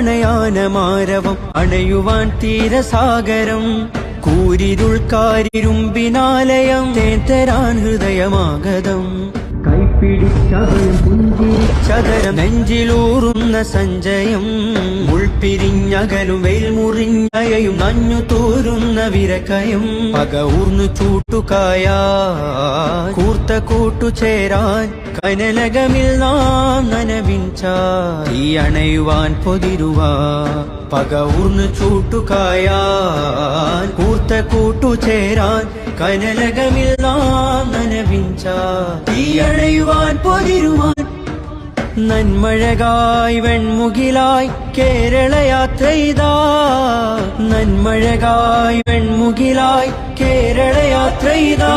പ്രണയാനമാരവം അണയുവാൻ തീരസാഗരം കൂരിരുൾക്കാരിരുമ്പിനാലയം തേത്തരാൻ ഹൃദയമാഗതം കൈപ്പിടിച്ചവയും പുഞ്ചിരിച്ചതരം നെഞ്ചിലൂറുന്ന സഞ്ചയം മുൾപിരിഞ്ഞകലും വെയിൽ മുറിഞ്ഞയയും നഞ്ഞു തോരുന്ന വിരക്കയം പക ഊർന്നു ചൂട്ടുകായ കൂർത്ത കൂട്ടുചേരാൻ കനലകമിൽ നാം നനവിഞ്ച ഈ അണയുവാൻ പൊതിരുവാ പക ഊർന്നു ചൂട്ടുകായാൻ കൂർത്ത കൂട്ടുചേരാൻ കനലകമിൽ നാം നനവിഞ്ച ഈ അണയുവാൻ പൊതിരുവാൻ നന്മഴകായി വെൺമുകിലായി കേരളയാത്രയിതാ നന്മഴകായി വെൺമുകിലായി കേരളയാത്രയിതാ